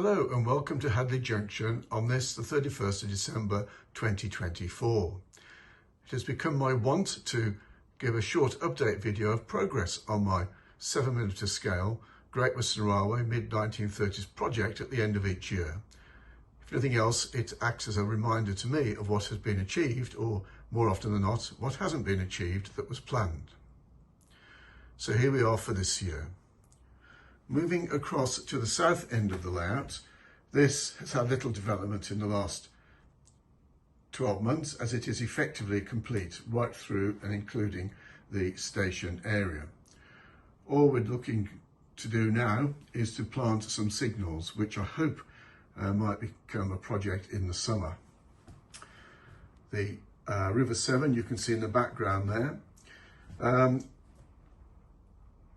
Hello and welcome to Hadley Junction on this, the 31st of December 2024. It has become my want to give a short update video of progress on my 7mm scale Great Western Railway mid-1930s project at the end of each year. If nothing else, it acts as a reminder to me of what has been achieved, or more often than not, what hasn't been achieved that was planned. So here we are for this year. Moving across to the south end of the layout, this has had little development in the last 12 months as it is effectively complete right through and including the station area. All we're looking to do now is to plant some signals, which I hope might become a project in the summer. The River Severn you can see in the background there.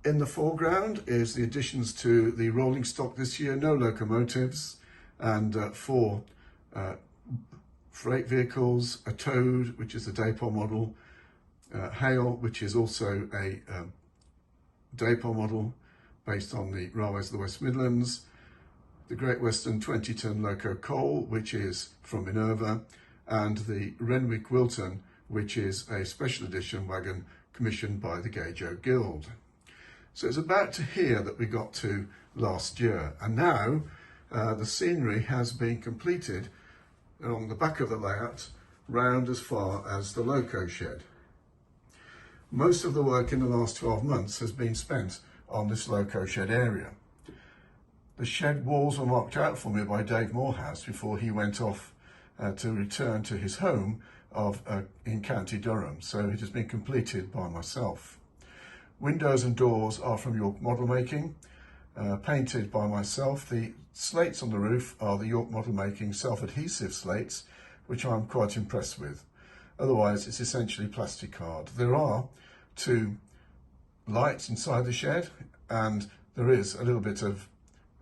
In the foreground is the additions to the rolling stock this year, no locomotives, and 4 freight vehicles, a Toad, which is a depot model, Hale, which is also a depot model based on the railways of the West Midlands, the Great Western 20-ton loco coal, which is from Minerva, and the Renwick Wilton, which is a special edition wagon commissioned by the Gauge Guild. So it's about to here that we got to last year, and now the scenery has been completed along the back of the layout round as far as the loco shed. Most of the work in the last 12 months has been spent on this loco shed area. The shed walls were marked out for me by Dave Morehouse before he went off to return to his home in County Durham, so it has been completed by myself. Windows and doors are from York Model Making, painted by myself. The slates on the roof are the York Model Making self-adhesive slates, which I'm quite impressed with. Otherwise, it's essentially plastic card. There are 2 lights inside the shed, and there is a little bit of,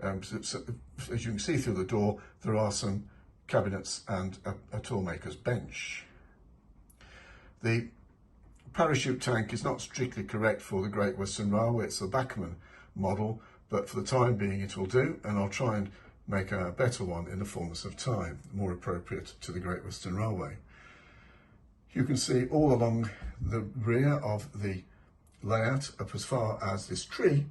as you can see through the door, there are some cabinets and a toolmaker's bench. The parachute tank is not strictly correct for the Great Western Railway, it's the Bachmann model, but for the time being it will do, and I'll try and make a better one in the fullness of time, more appropriate to the Great Western Railway. You can see all along the rear of the layout, up as far as this tree,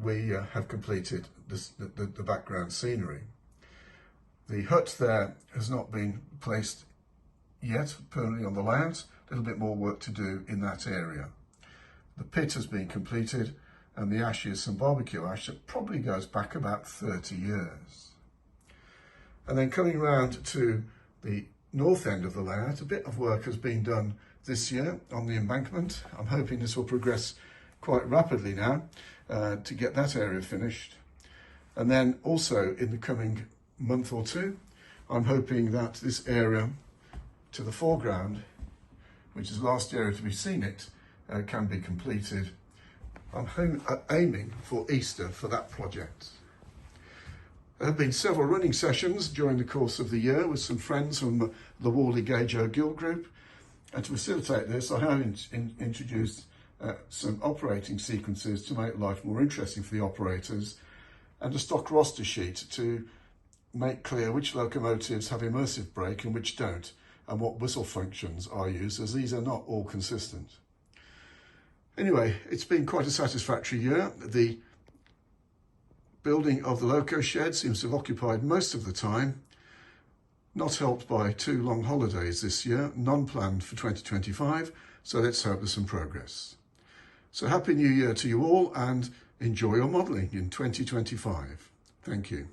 we have completed the background scenery. The hut there has not been placed yet permanently on the layout. A little bit more work to do in that area. The pit has been completed, and the ash is some barbecue ash that probably goes back about 30 years. And then coming round to the north end of the layout, a bit of work has been done this year on the embankment. I'm hoping this will progress quite rapidly now to get that area finished. And then also in the coming month or two, I'm hoping that this area to the foreground, which is the last area to be seen it, can be completed. I'm aiming for Easter for that project. There have been several running sessions during the course of the year with some friends from the Warley Gauge Guild group, and to facilitate this I have introduced some operating sequences to make life more interesting for the operators, and a stock roster sheet to make clear which locomotives have immersive brake and which don't, and what whistle functions are used, as these are not all consistent. Anyway, it's been quite a satisfactory year. The building of the loco shed seems to have occupied most of the time, not helped by 2 long holidays this year, none planned for 2025, so let's hope there's some progress. So Happy New Year to you all, and enjoy your modelling in 2025. Thank you.